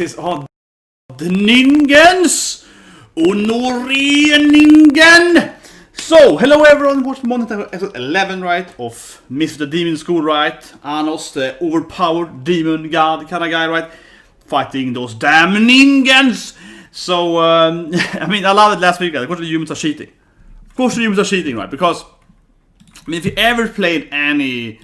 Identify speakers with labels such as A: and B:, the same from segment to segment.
A: is on the Ningens! Onori Ningen! So, hello everyone, watching Monitor episode 11, right, of Misfit the Demon School, right? Anos, the overpowered demon god kind of guy, right? Fighting those damn Ningens! So, I mean, I loved it last week, of course the humans are cheating. Of course the humans are cheating, right? Because, I mean, if you ever played any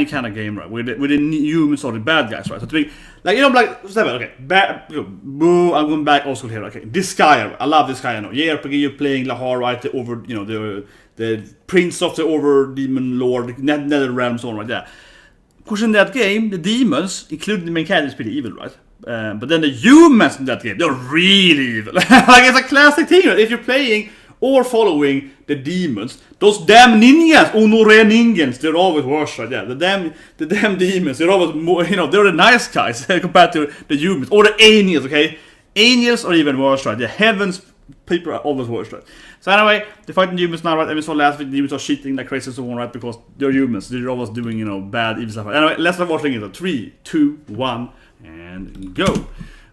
A: kind of game, right, with the humans or the bad guys, right? So to be like, you know, like, okay, boo, I'm going back old school here. Okay, disgaea, I love disgaea. No, JRPG, you're playing Lahar, right? The over, you know, the prince of the over demon lord, nether realms, so on, right? Yeah. Of course, in that game, the demons, including the main character, is pretty evil, right? But then the humans in that game, they're really evil. Like, it's a classic thing, right? If you're playing or following the demons, those damn ninjas, Onore Ningens, they're always worse, right? Yeah, the damn demons, they're always more, you know, they're the nice guys compared to the humans, or the angels, okay? Angels are even worse, right? The heavens people are always worse, right? So anyway, they're fighting humans now, right? And we saw last week the humans are cheating like crazy and so on, right? Because they're humans, they're always doing, you know, bad, evil stuff. Anyway, let's start watching it. 3, 2, 1, and go.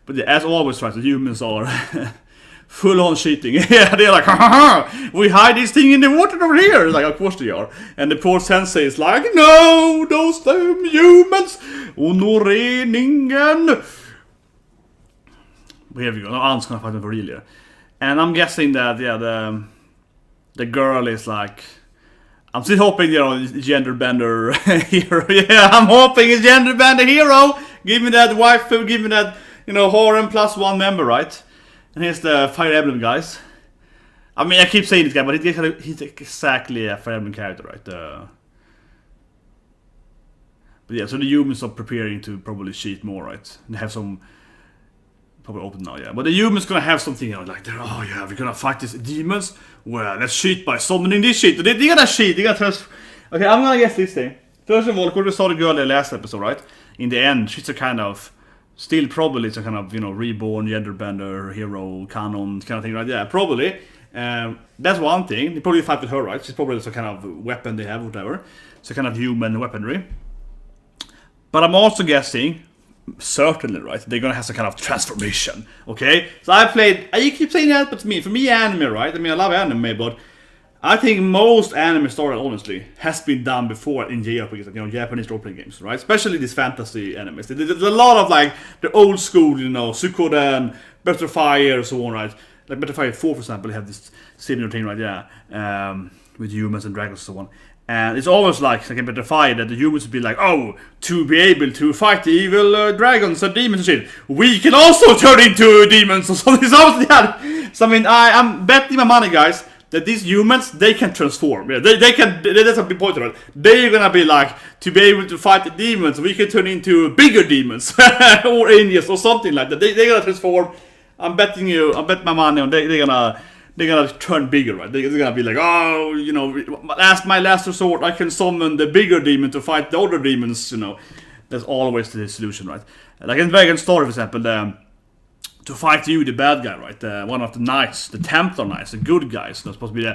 A: But yeah, as always, right, the humans are full on cheating. Yeah, they're like, ha, we hide this thing in the water over here. Like, of course they are. And the poor sensei is like, no, those damn humans. Onore Ningen. Here we go. No, Ant's gonna fight them for real here. And I'm guessing that, yeah, the girl is like, I'm still hoping, you know, gender bender hero. Yeah, I'm hoping it's gender bender hero. Give me that waifu, give me that, you know, harem plus one member, right? And here's the Fire Emblem guys. I mean, I keep saying this guy, but he's exactly a Fire Emblem character, right? But yeah, so the humans are preparing to probably cheat more, right? And have some, probably open now, yeah. But the humans gonna have something, you know, like, oh yeah, we're gonna fight these demons. Well, let's cheat by summoning this shit. They're gonna cheat, they're gonna transfer. Okay, I'm gonna guess this thing. First of all, of course, we saw the girl in the last episode, right? In the end, she's a kind of, still probably it's a kind of, you know, reborn, genderbender, hero, canon kind of thing, right? Yeah, probably. That's one thing. They probably fight with her, right? She's probably some kind of weapon they have, whatever. It's a kind of human weaponry. But I'm also guessing, certainly, right, they're gonna have some kind of transformation, okay? So you keep saying that, but for me, anime, right? I mean, I love anime, but I think most anime story, honestly, has been done before in JRPGs, you know, Japanese role-playing games, right? Especially these fantasy animes. There's a lot of, like, the old school, you know, Suikoden, Breath of Fire, so on, right? Like Breath of Fire 4, for example, they have this similar thing, right? Yeah, with humans and dragons and so on. And it's always like in Breath of Fire that the humans would be like, oh, to be able to fight the evil dragons and demons and shit, we can also turn into demons or something. It's always that. So I mean, I'm betting my money, guys, that these humans, they can transform. Yeah, they can, that's a big point, right? They're gonna be like, to be able to fight the demons, we can turn into bigger demons. Or angels or something like that. They're gonna transform. I'm betting my money on they're gonna turn bigger, right? They're gonna be like, oh, you know, my last resort, I can summon the bigger demon to fight the other demons, you know. That's always the solution, right? Like in Dragon Story, for example, to fight you, the bad guy, right? One of the knights, the Templar knights, the good guys, they're supposed to be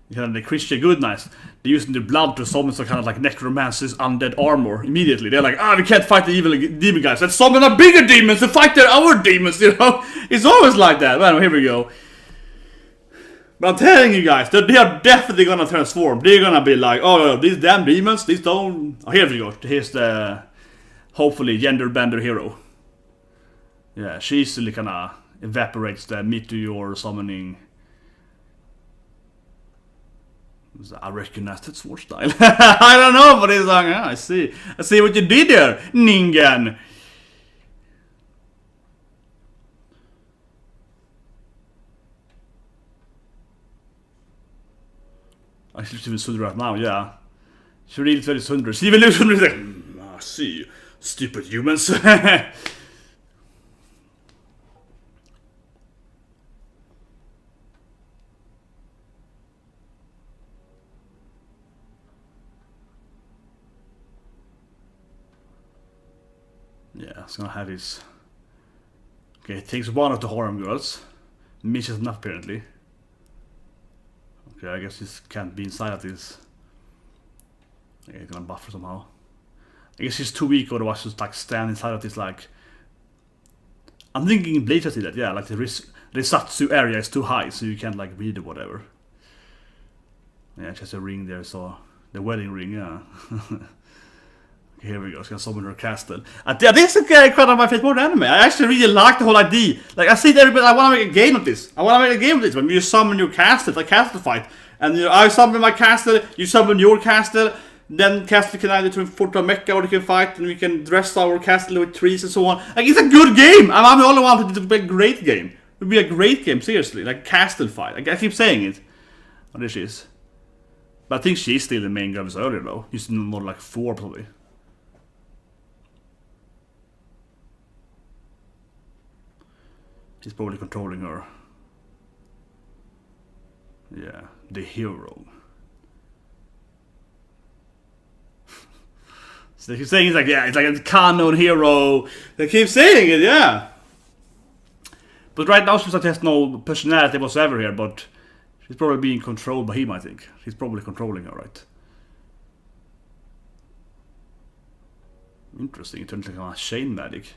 A: the Christian good knights. They're using their blood to summon some kind of like necromancer's undead armor immediately. They're like, we can't fight the evil demon guys. Let's summon a bigger demons to fight our demons, you know? It's always like that. Well, here we go. But I'm telling you guys, they are definitely gonna transform. They're gonna be like, oh, these damn demons, these don't. Oh, here we go. Here's the hopefully gender bender hero. Yeah, she easily kinda evaporates the meteor summoning. I recognize that sword style. I don't know, but it's like, yeah, I see what you did there, Ningen. I should even Sundra right now, yeah. She read it very Sundra. She even looks Sundra like, I see, stupid humans. Yeah, it's gonna have his. Okay, it takes one of the harem girls. Misses enough, apparently. Okay, I guess this can't be inside of this. Okay, gonna buffer somehow. I guess he's too weak, otherwise just like stand inside of this like I'm thinking Bleach did that, yeah, like the Risatsu area is too high, so you can't like read or whatever. Yeah, just a ring there, so the wedding ring, yeah. Okay, here we go, it's gonna summon her castle. This is kind of my favorite more anime. I actually really like the whole idea. Like, I see everybody, I wanna make a game of this. When you summon your castle, it's like castle fight. And I summon my castle, you summon your castle. Then castle can either turn to a mecha or they can fight, and we can dress our castle with trees and so on. Like, it's a good game! I'm the only one to be a great game. It would be a great game, seriously. Like, castle fight. Like, I keep saying it. Oh, there she is. But I think she's still the main girl earlier, though. Used to be more like 4, probably. He's probably controlling her. Yeah, the hero. So they keep saying it's like, yeah, it's like a kanon hero. They keep saying it, yeah. But right now she has no personality whatsoever here, but she's probably being controlled by him, I think. He's probably controlling her, right? Interesting, it turns like a chain magic.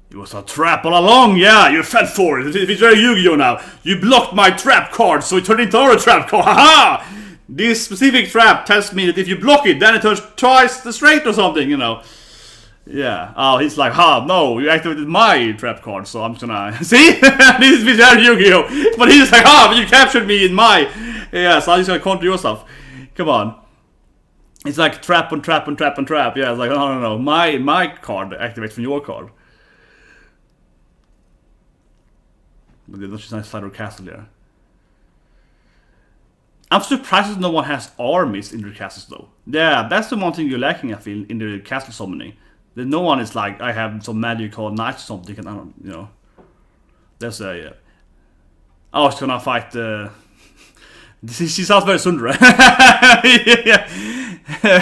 A: It was a trap all along, yeah, you fell for it. It's very Yu-Gi-Oh now. You blocked my trap card, so it turned into our trap card. Haha! This specific trap tells me that if you block it, then it turns twice the straight or something, you know. Yeah. Oh, he's like, no, you activated my trap card, so I'm just gonna... See? This is very Yu-Gi-Oh! But he's like, but you captured me in my... Yeah, so I'm just gonna counter your stuff. Come on. It's like trap on trap on trap on trap. Yeah, it's like, no. My card activates from your card. But there's just nice slider castle there. I'm surprised that no one has armies in their castles though. Yeah, that's the one thing you're lacking, I feel, in the castle summoning. That no one is like, I have some magic called knights or something, and I don't, you know. That's yeah. Oh, she's gonna fight she sounds very Sundra. Yeah.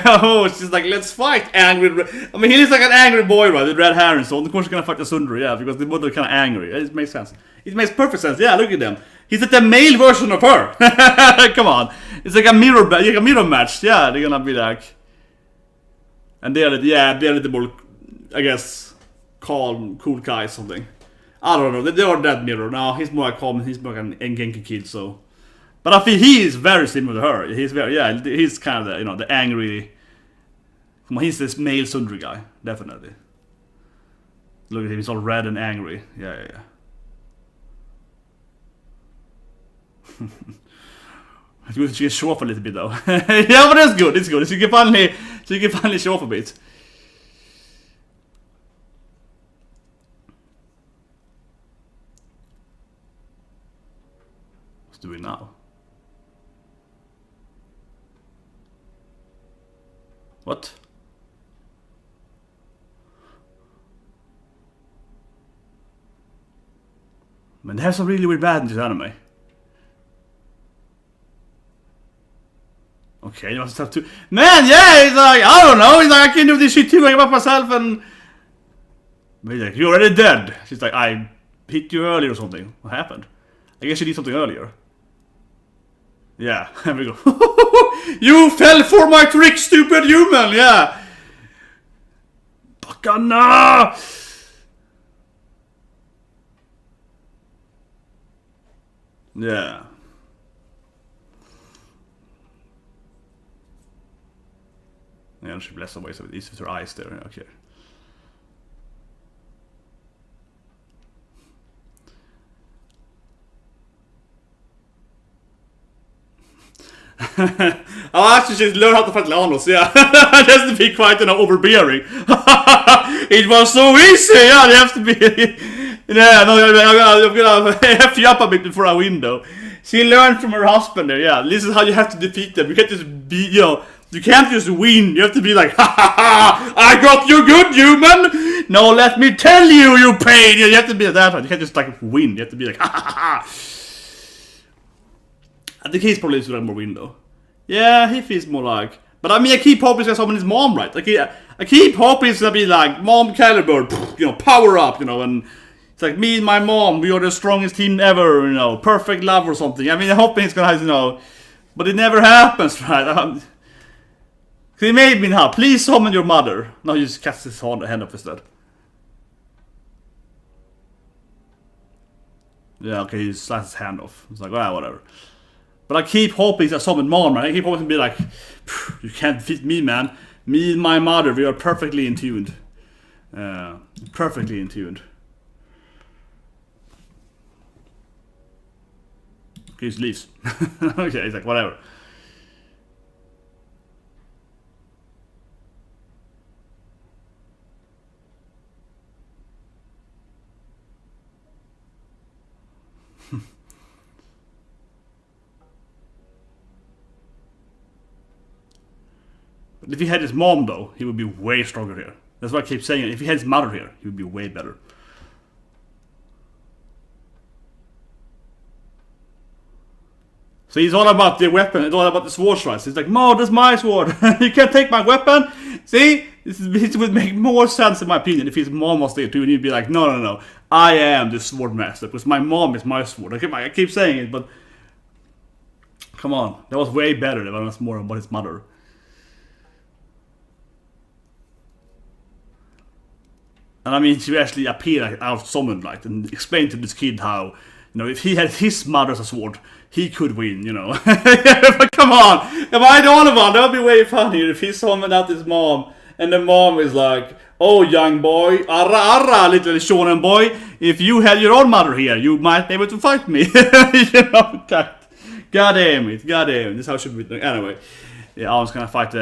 A: Oh, she's like, let's fight, angry. I mean, he is like an angry boy, right, with red hair and so on. Of course, she's gonna fight the Sundra, yeah, because they both are kind of angry. It makes sense. It makes perfect sense. Yeah, look at them. He's like the male version of her. Come on, it's like a mirror match. Yeah, they're gonna be like, and they're a little more, I guess, calm, cool guy, something. I don't know. They are that mirror. No, he's more calm. He's more like an Genki kid. So, but I feel he is very similar to her. He's very, yeah. He's kind of the, you know, the angry. Come on, he's this male Sundry guy, definitely. Look at him. He's all red and angry. Yeah. I think she can show off a little bit though. Yeah, but that's good. It's good. So you can finally show off a bit. What's doing now? What? Man, they have some really weird bad in this anime. Okay, you must have to... Man, yeah, he's like, I don't know, he's like, I can do this shit too, I give up myself, and... But he's like, you're already dead. She's like, I hit you earlier or something. What happened? I guess she did something earlier. Yeah, there we go. You fell for my trick, stupid human, yeah! Bacana! Yeah. Yeah, she bless away so it's with her eyes there. Okay. Oh, actually, she learned how to fight Lanos, yeah. Just to be quite, you know, overbearing. It was so easy, yeah, you have to be... Yeah, no, I'm gonna F you up a bit before I win, though. She learned from her husband there, yeah. This is how you have to defeat them. You can't just be, you know... You can't just win, you have to be like, ha ha ha, I got you good, human! No, let me tell you, you pain! You have to be that one, you can't just like win, you have to be like, ha ha ha. I think he's probably doing more win though. Yeah, he feels more like, but I mean, I keep hoping he's gonna summon his mom, right? Like, I keep hoping he's gonna be like, Mom Caliber, you know, power up, you know, and it's like, me and my mom, we are the strongest team ever, you know, perfect love or something. I mean, I'm hoping it's gonna have, you know, but it never happens, right? He made me now. Please summon your mother. No, you just cast his hand off instead. Yeah, okay, he slices his hand off. It's like, well, whatever. But I keep hoping that summon Mon, man. I keep hoping to be like, you can't defeat me, man. Me and my mother, we are perfectly in tuned. Perfectly in tuned. Okay, he leaves. Okay, he's like, whatever. But if he had his mom, though, he would be way stronger here. That's what I keep saying. If he had his mother here, he would be way better. So he's all about the weapon, it's all about the sword strikes. He's like, Mo, that's my sword. You can't take my weapon. See? This would make more sense in my opinion if his mom was there too, and he'd be like, no. I am the sword master, because my mom is my sword. I keep saying it, but come on. That was way better than it was more about his mother. And I mean, she actually appeared like, out summoned, like, and explained to this kid how, you know, if he had his mother as a sword, he could win, you know. But come on, am I the only one? That would be way funnier if he summoned out his mom, and the mom is like, oh, young boy, arra, little shonen boy, if you had your own mother here, you might be able to fight me. You know, God damn it, this is how it should be. Anyway, yeah, I was gonna fight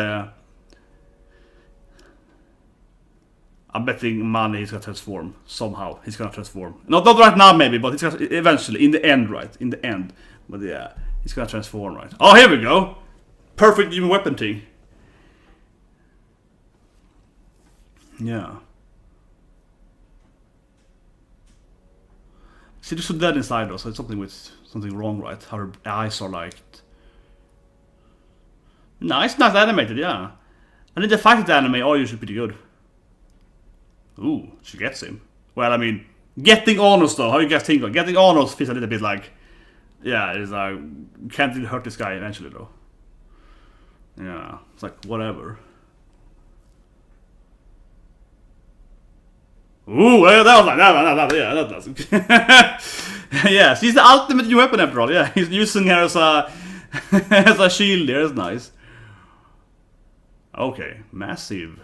A: I'm betting money he's gonna transform somehow. He's gonna transform. Not right now maybe, but he's gonna eventually, in the end, right? In the end. But yeah, he's gonna transform, right? Oh, here we go! Perfect human weapon thing. Yeah. See, there's so dead inside though, so it's something wrong, right? How her eyes are like... Nice animated, yeah. And in the fight anime, all usually pretty good. Ooh, she gets him. Well, I mean, getting honors though, how you guys think of getting honors feels a little bit like, yeah, it's like, can't really hurt this guy eventually though. Yeah, it's like, whatever. Ooh, that was like, yeah, she's the ultimate new weapon after all, yeah, he's using her as a, as a shield there, that's nice. Okay, massive.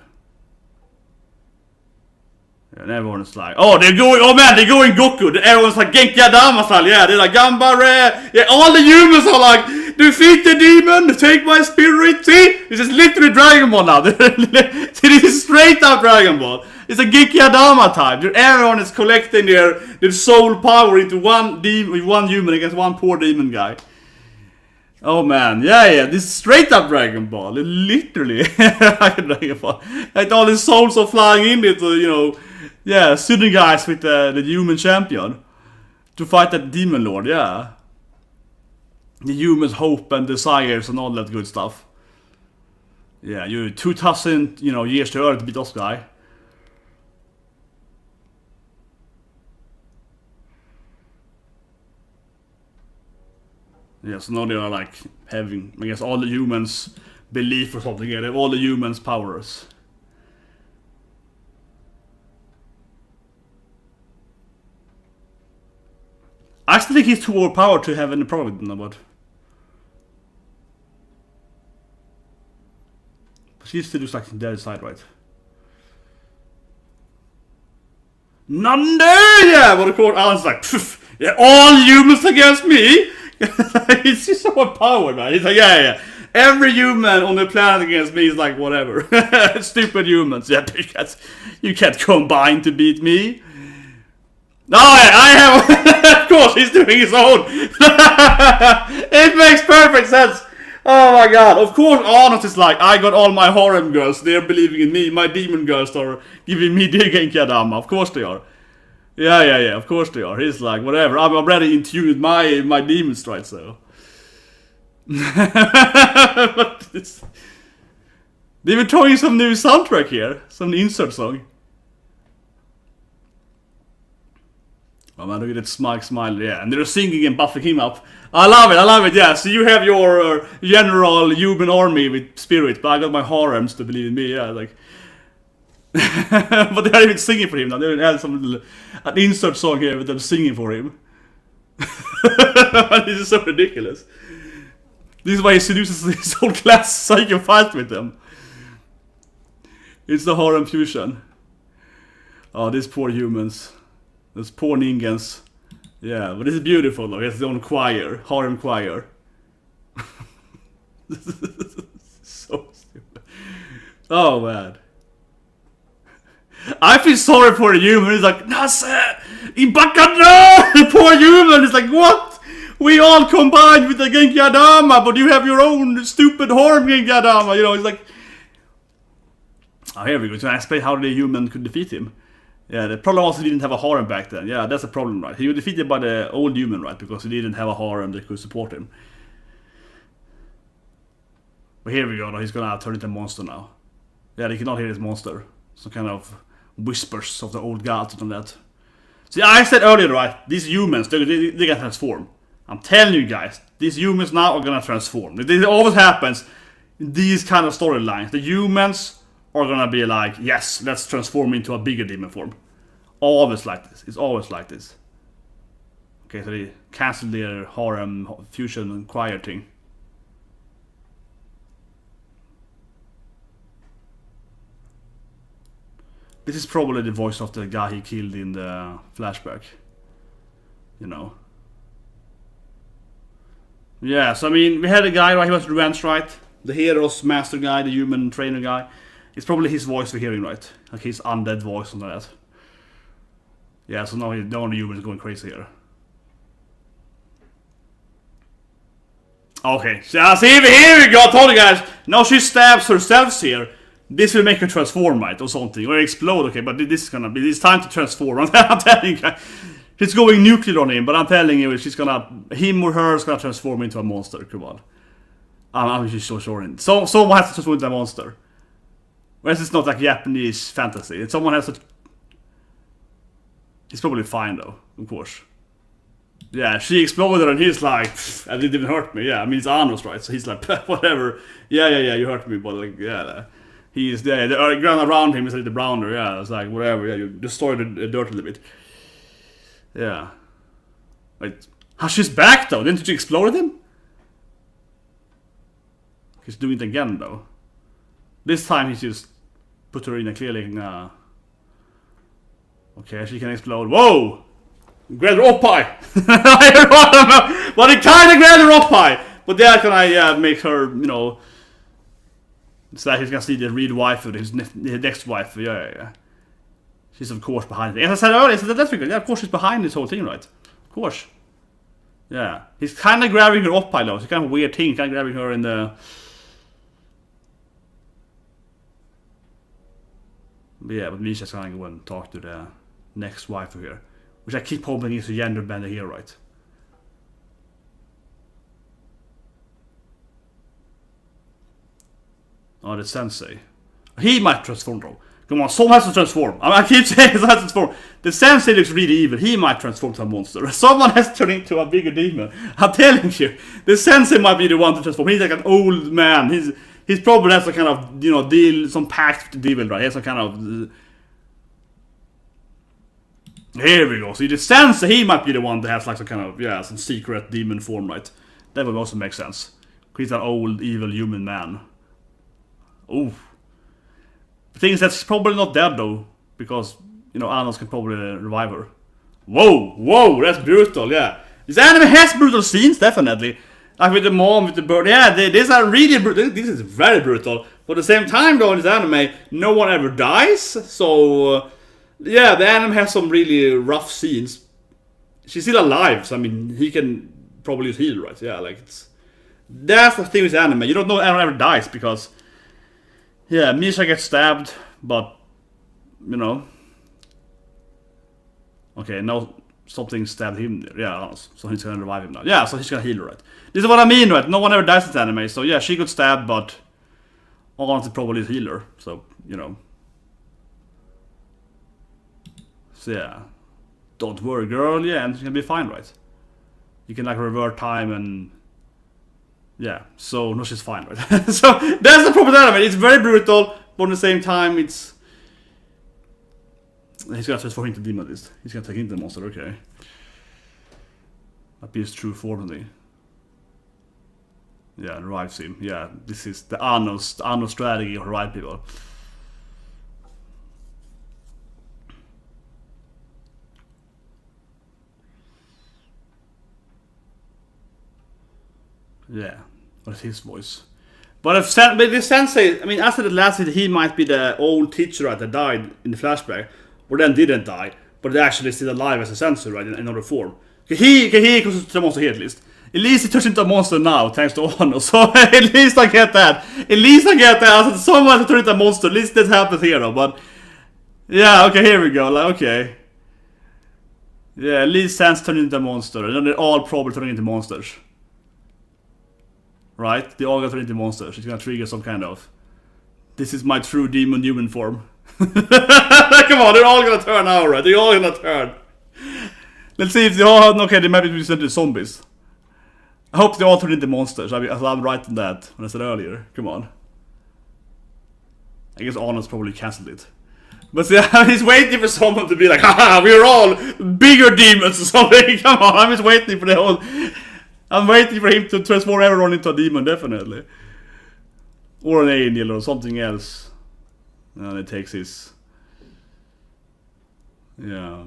A: And everyone's like, oh, they're going Goku. Everyone's like, Genki Adama style, yeah. They're like, Gambare. Yeah, all the humans are like, defeat the demon, take my spirit. See? This is literally Dragon Ball now. This is straight up Dragon Ball. It's a Genki Adama type. Everyone is collecting their soul power into one human against one poor demon guy. Oh man, yeah, this is straight up Dragon Ball. Literally. Dragon Ball. Like all the souls are flying in it, you know. Yeah, sitting guys with the human champion to fight that demon lord, yeah. The human's hope and desires and all that good stuff. Yeah, you're 2,000, years to Earth to beat this guy. Yeah, so now they are like having, I guess, all the humans' belief or something. Yeah, they have all the humans' powers. I actually think he's too overpowered to have any problem with them, but she still looks like the other side, right? Nande! Yeah, but of course Alan's like, yeah, all humans against me? He's just so overpowered, man. He's like, yeah. Every human on the planet against me is like, whatever. Stupid humans. Yeah, you can't combine to beat me. Oh, yeah, I have. Of course, he's doing his own. It makes perfect sense. Oh my god. Of course, Arnold is like, I got all my harem girls. They're believing in me. My demon girls are giving me the Genki Adama. Of course they are. Yeah. Of course they are. He's like, whatever. I'm already in tune with my demons, right? So. But they were throwing some new soundtrack here. Some insert song. Oh man, look at that smile, yeah. And they're singing and buffing him up. I love it, yeah. So you have your general human army with spirit, but I got my harems to believe in me, yeah, like. But they're even singing for him now. They had an insert song here with them singing for him. This is so ridiculous. This is why he seduces his whole class so he can fight with them. It's the harem fusion. Oh, these poor humans. Those poor Ningans. Yeah, but this is beautiful though. He has his own choir. Harem choir. So stupid. Oh man. I feel sorry for the human. He's like, Nase! Ibakano! The poor human is like, what? We all combined with the Genki Adama, but you have your own stupid harem Genki Adama. You know, it's like... Oh, here we go. So I explain how the human could defeat him. Yeah, the problem was he didn't have a harem back then. Yeah, that's a problem, right? He was defeated by the old human, right? Because he didn't have a harem that could support him. But here we go, though. He's gonna turn into a monster now. Yeah, they cannot hear his monster. Some kind of whispers of the old gods and that. See, I said earlier, right? These humans, they're gonna transform. I'm telling you guys, these humans now are gonna transform. It always happens in these kind of storylines. The humans are gonna be like, yes, let's transform into a bigger demon form. Always like this. It's always like this. Okay, so they cancelled their harem fusion and choir thing. This is probably the voice of the guy he killed in the flashback. You know. Yeah, so I mean, we had a guy, right? He was revenge, right? The hero's master guy, the human trainer guy. It's probably his voice we're hearing, right? Like his undead voice and that. Yeah, so now the only human is going crazy here. Okay, so here we go, I told you guys. Now she stabs herself here. This will make her transform, right? Or something. Or explode, okay, but this is gonna be... It's time to transform. I'm telling you guys. She's going nuclear on him, but I'm telling you, she's gonna... Him or her is gonna transform into a monster, come on. I'm just so sure. Someone has to transform into a monster. Whereas it's not like Japanese fantasy. Someone has to... He's probably fine though, of course. Yeah, she exploded and he's like, that didn't even hurt me. Yeah, I mean, it's Anos, right? So he's like, whatever. Yeah, you hurt me, but like, yeah. He's there. The ground around him is like the browner. Yeah, it's like, whatever. Yeah, you destroyed the dirt a little bit. Yeah. Wait. How she's back though? Didn't you explode him? He's doing it again though. This time he just put her in a clearly. Okay, she can explode. Whoa! Grabbed her up high! I don't know. But it kinda grabbed her up high! But that can I make her, you know. It's like he's gonna see the real waifu, his next waifu. Yeah. She's of course behind it. As I said earlier, that's good. Yeah, of course she's behind this whole thing, right? Of course. Yeah. He's kinda grabbing her up high though. It's kind of a weird thing, kinda grabbing her in the... But yeah, but Misha's gonna go and talk to the next waifu here. Which I keep hoping is a gender bender here, right? Oh, the sensei. He might transform though. Come on, someone has to transform. I keep saying someone has to transform. The sensei looks really evil. He might transform to a monster. Someone has to turn into a bigger demon. I'm telling you. The sensei might be the one to transform. He's like an old man. He's probably has some kind of, you know, deal, some pact with the devil, right? He has some kind of... Here we go. So the sensei, he might be the one that has like some kind of, yeah, some secret demon form, right? That would also make sense. He's an old, evil human man. Ooh. The thing is that's probably not dead though, because, you know, Anos can probably revive her. Whoa, that's brutal, yeah. This anime has brutal scenes, definitely. Like with the mom, with the bird, yeah, these are really brutal. This is very brutal. But at the same time though, in this anime, no one ever dies, so... yeah, the anime has some really rough scenes. She's still alive, so I mean, he can probably use heal, right? Yeah, like it's... That's the thing with anime. You don't know anyone ever dies, because... yeah, Misha gets stabbed, but... you know... okay, now something stabbed him there. Yeah, so he's gonna revive him now. Yeah, so he's gonna heal her, right? This is what I mean, right? No one ever dies in this anime, so yeah, she got stabbed, but... honestly, probably heal her, so, you know... so yeah, don't worry, girl. Yeah, and it's gonna be fine, right? You can like revert time and yeah. So no, she's fine, right? So that's the problem with anime. It's very brutal, but at the same time, it's he's gonna transform into demon. He's gonna take into the monster. Okay. appears true formally. Yeah, drives him. Yeah, this is the Anno strategy of right people. Yeah, what's his voice? But if the sensei, I mean, after the last hit, he might be the old teacher, right, that died in the flashback, or then didn't die, but actually still alive as a sensei, right, in another form. He goes to the monster here at least. At least he turns into a monster now, thanks to Ono. So at least I get that. At least I get that. I said someone to turn into a monster. At least that happens here, though. But yeah, okay, here we go. Like, okay. Yeah, at least Sans turned into a monster, and then they're all probably turning into monsters. Right? They all got turned into monsters. It's gonna trigger some kind of. This is my true demon human form. Come on, they're all gonna turn now, right? They're all gonna turn. Let's see if they all. Okay, they might be sent to zombies. I hope they all turn into monsters. I'm right in that when I said earlier. Come on. I guess Arnold's probably cancelled it. But yeah, he's waiting for someone to be like, haha, we're all bigger demons or something. Come on, I'm just waiting for the whole. I'm waiting for him to transform everyone into a demon, definitely. Or an angel or something else. And it takes his. Yeah.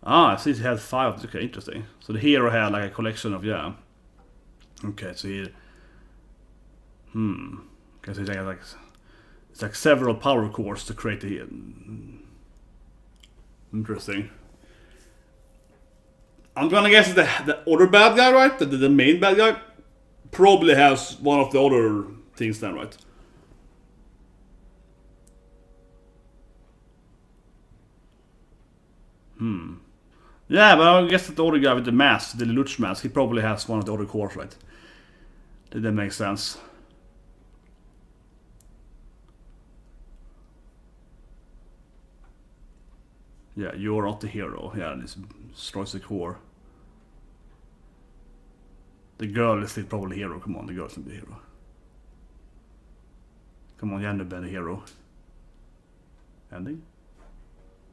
A: Ah, I see he had 5. Okay, interesting. So the hero had like a collection of, yeah. Okay, so he. Okay, so he had like. It's like several power cores to create the. Interesting. I'm gonna guess that the other bad guy, right? The main bad guy probably has one of the other things then, right? Yeah, but I guess that the other guy with the mask, the Lelouch mask, he probably has one of the other cores, right? Did that make sense? Yeah, you're not the hero. Yeah, this destroys the core. The girl is still probably the hero. Come on, the girl's not the hero. Come on, you end up being the hero. Ending?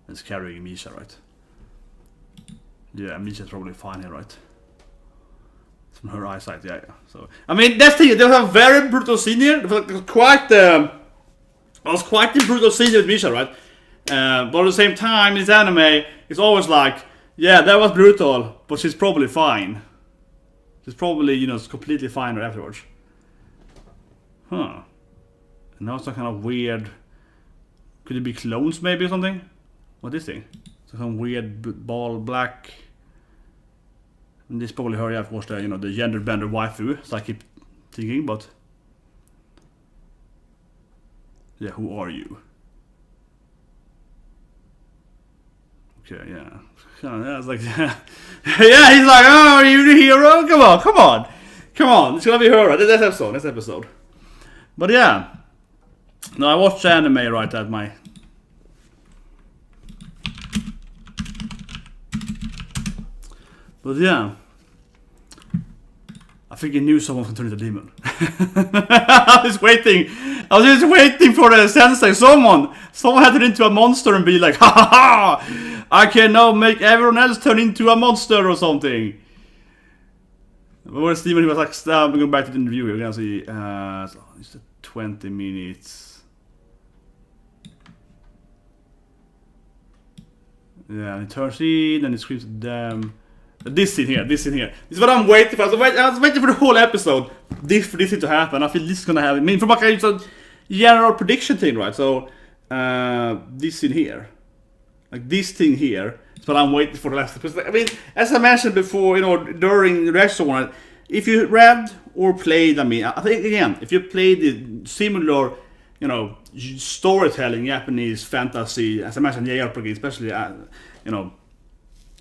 A: It's carrying Misha, right? Yeah, Misha's probably fine here, right? From her eyesight, yeah. So I mean, that's the thing. There was a very brutal scene here. It was quite the brutal scene with Misha, right? But at the same time, in this anime, it's always like, yeah, that was brutal, but she's probably fine. She's probably, you know, completely fine afterwards. Huh. And now it's some kind of weird. Could it be clones, maybe, or something? What is this thing? Some weird ball black. And this probably her, yeah, of course, the, you know, the gender bender waifu, so I keep thinking, but yeah, who are you? Okay, yeah. Yeah, it's like, yeah, he's like, oh, are you the hero? Come on, it's gonna be her, right? This episode. But yeah, no, I watched anime right at my. But yeah, I think he knew someone can turn into a demon. I was just waiting for the sensei. Someone had turned into a monster and be like, ha ha ha! I can now make everyone else turn into a monster or something. But when Steven, he was like, we're going back to the interview. We're gonna see, it's 20 minutes. Yeah, and he turns in and he screams at them. This scene here. This is what I'm waiting for. I was waiting for the whole episode for this thing to happen. I feel this is gonna happen. I mean, from like a general prediction thing, right? So, this scene here, like this thing here, is what I'm waiting for the last episode. I mean, as I mentioned before, you know, during the reaction one, if you read or played, I mean, I think again, if you played the similar, you know, storytelling Japanese fantasy, as I mentioned, JRPG, especially, you know.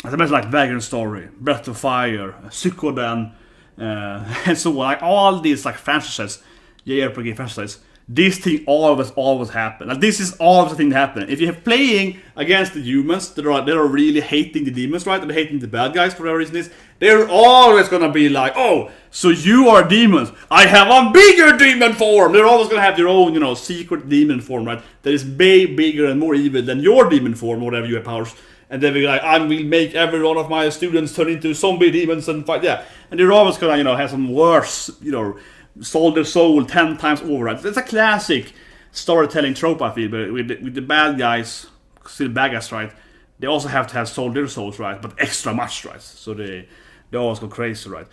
A: As I mentioned, like Vagrant Story, Breath of Fire, Suikoden, and so on. Like all these like franchises, JRPG franchises, this thing always happen. Like, this is always the thing that happen. If you're playing against the humans that are really hating the demons, right? They're hating the bad guys for whatever reason is. They're always gonna be like, oh, so you are demons. I have a bigger demon form. They're always gonna have their own, you know, secret demon form, right? That is way bigger and more evil than your demon form, whatever you have powers. And then we're like, I will make every one of my students turn into zombie demons and fight. Yeah, and they're always gonna, you know, have some worse, you know, sold their soul 10 times over. Right? It's a classic storytelling trope, I feel. But with the bad guys, still bad guys, right? They also have to have sold their souls, right? But extra much, right? So they always go crazy, right?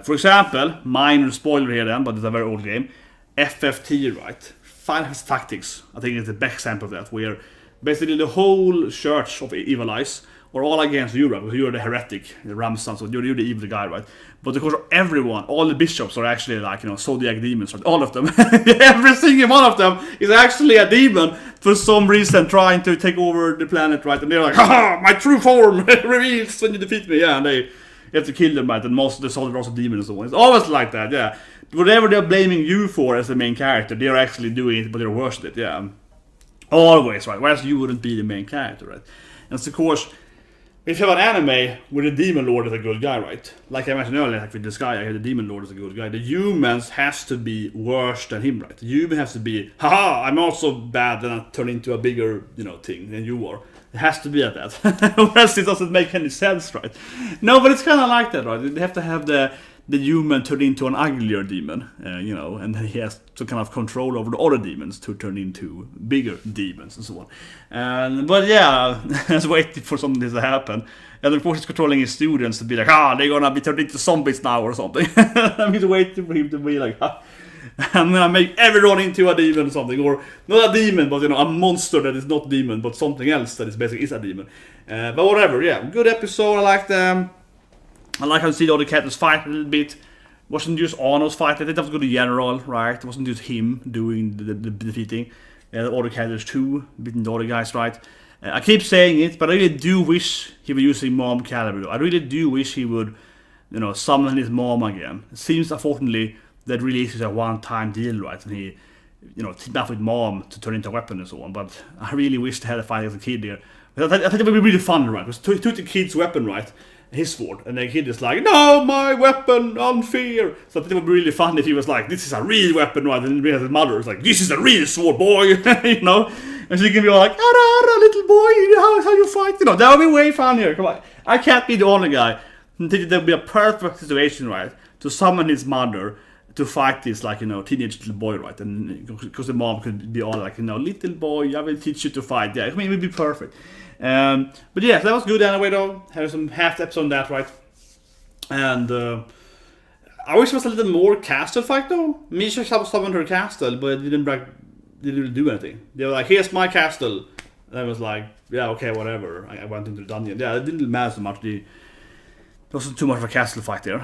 A: For example, minor spoiler here then, but it's a very old game. FFT, right? Final Fantasy Tactics. I think it's the best example of that, where basically the whole church of Evil Eyes are all against you, right? Because you're the heretic, the Ramson, so you're the evil guy, right? But of course, everyone, all the bishops are actually like, you know, zodiac demons, right? All of them. Every single one of them is actually a demon for some reason trying to take over the planet, right? And they're like, haha, my true form reveals when you defeat me, yeah, and they have to kill them, right? And most of the soldiers are also demons and so on. It's always like that, yeah. Whatever they're blaming you for as the main character, they're actually doing it, but they're worse at it, yeah. Always, right? Whereas you wouldn't be the main character, right? And so, of course, if you have an anime where the demon lord is a good guy, right? Like I mentioned earlier, like with disgaea, the demon lord is a good guy. The humans has to be worse than him, right? The human has to be, haha, I'm also bad, and I turn into a bigger, you know, thing than you are. It has to be like that. Or else it doesn't make any sense, right? No, but it's kind of like that, right? They have to have the human turn into an uglier demon, you know, and then he has to kind of control over the other demons to turn into bigger demons and so on. But yeah, let's wait for something to happen. And of course he's controlling his students to be like, they're gonna be turned into zombies now or something. I'm just waiting for him to be like, I'm gonna make everyone into a demon or something. Or not a demon, but, you know, a monster that is not demon, but something else that is basically is a demon. But whatever, yeah, good episode, I like them. I like how you see the other characters fight a little bit. Wasn't just Arno's fight, I think that was good in general, right? It wasn't just him doing the defeating. The other characters too, beating the other guys, right? I keep saying it, but I really do wish he would use his mom caliber. I really do wish he would, you know, summon his mom again. It seems, unfortunately, that release is a one-time deal, right? And he, you know, teamed up with mom to turn into a weapon and so on. But I really wish they had a fight as a kid there. But I think it would be really fun, right? Because took the kid's weapon, right? His sword, and the kid is like, no, my weapon, unfair. So I think it would be really fun if he was like, this is a real weapon, right? And his mother is like, this is a real sword, boy, you know? And she can be all like, ara, little boy, how you fight? You know, that would be way funnier. Come on, I can't be the only guy. I think that would be a perfect situation, right? To summon his mother to fight this, like, you know, teenage little boy, right? And because the mom could be all like, you know, little boy, I will teach you to fight. Yeah, I mean, it would be perfect. But yeah, that was good anyway though. Had some half steps on that, right? And I wish it was a little more castle fight though. Misha summoned her castle, but it didn't really do anything. They were like, here's my castle. And I was like, yeah, okay, whatever. I went into the dungeon. Yeah, it didn't matter so much. There wasn't too much of a castle fight there.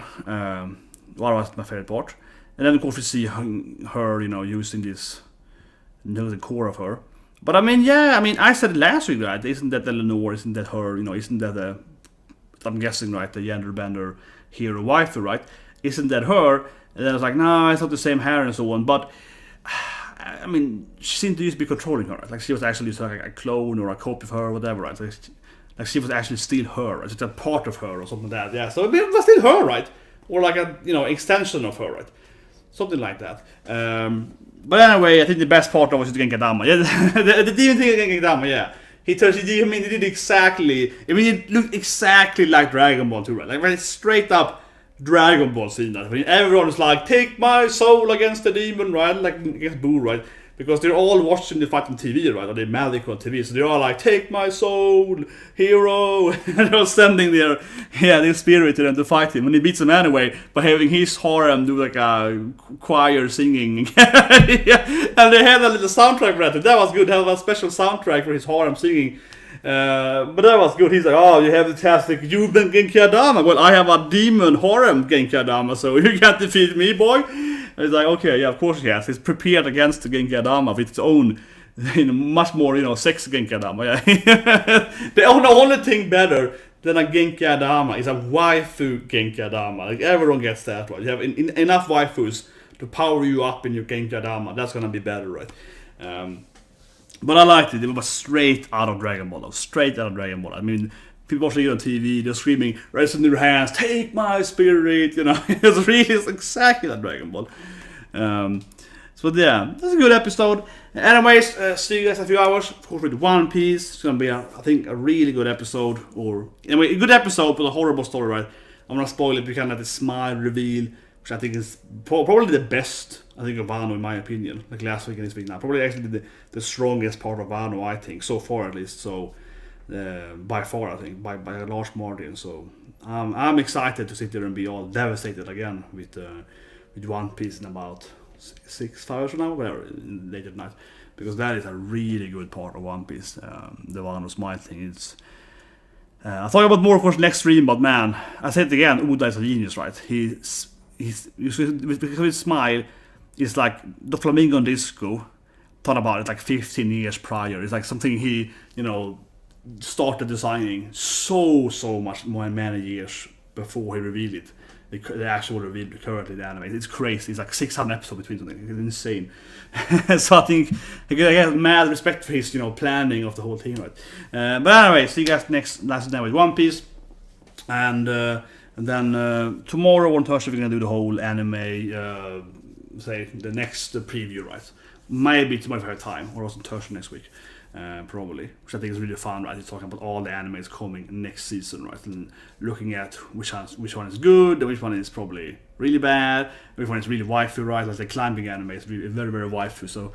A: What was my favorite part. And then of course we see her, you know, using this, you know, the core of her. But I mean, yeah, I said it last week, right? Isn't that Eleanor? Isn't that her? You know, isn't that I'm guessing, right? The genderbender hero waifu, right? Isn't that her? And then I was like, no, it's not the same hair and so on. But I mean, she seemed to just be controlling her, right? Like she was actually just like a clone or a copy of her or whatever, right? Like she was actually still her, right? It's a part of her or something like that. Yeah, so it was still her, right? Or like a, you know, extension of her, right? Something like that. But anyway, I think the best part of it was Genkidama. Yeah, the demon thing of Genkidama, yeah. He did exactly. I mean, it looked exactly like Dragon Ball too, right? Like very straight up Dragon Ball scene. I mean, everyone is like, take my soul against the demon, right? Like against Boo, right? Because they're all watching the fight on TV, right? Or they're magic on TV, so they're all like, take my soul, hero. And they're sending their spirit to them to fight him. And he beats them anyway by having his harem do like a choir singing. Yeah. And they had a little soundtrack for that. That was good. They had a special soundtrack for his harem singing. But that was good. He's like, oh, you have the fantastic human Genkidama. Well, I have a demon harem Genkidama, so you can't defeat me, boy. And he's like, okay, yeah, of course he has. He's prepared against the Genkidama with its own, you know, much more, you know, sex Genkidama. Yeah. The only thing better than a Genkidama is a waifu Genkidama. Like everyone gets that, right? You have enough waifus to power you up in your Genki Adama. That's gonna be better, right? But I liked it. It was straight out of Dragon Ball. Straight out of Dragon Ball. I mean, people watching it on TV, they're screaming, raising their hands, take my spirit, you know. It's exactly like Dragon Ball. So yeah, that's a good episode. Anyways, see you guys in a few hours. Of course, with One Piece. It's gonna be, I think, a really good episode. Or anyway, a good episode, but a horrible story, right? I'm gonna spoil it because of the smile reveal, which I think is probably the best, I think, of Wano, in my opinion. Like last week and this week now. Probably actually the strongest part of Wano, I think, so far at least. So, by far, I think, by a large margin. So, I'm excited to sit there and be all devastated again with One Piece in about 6 hours from now, whatever, late at night. Because that is a really good part of One Piece. The Wano smile thing. It's... I'll talk about more, of course, next stream, but man, I said it again, Oda is a genius, right? Because his smile is like the flamingo on disco. Thought about it like 15 years prior. It's like something he, you know, started designing so much more, many years before he revealed it. The actual reveal currently the anime. It's crazy. It's like 600 episodes between something. It's insane. So I think I get mad respect for his, you know, planning of the whole thing, right? But anyway, see you guys next night with One Piece, and then tomorrow on Thursday we're gonna do the whole anime. Say the next preview, right? Maybe tomorrow if I have time, or also Thursday next week. Probably, which I think is really fun, right? He's talking about all the animes coming next season, right? And looking at which one is good, and which one is probably really bad, which one is really waifu, right? Like the climbing anime is really very, very waifu, so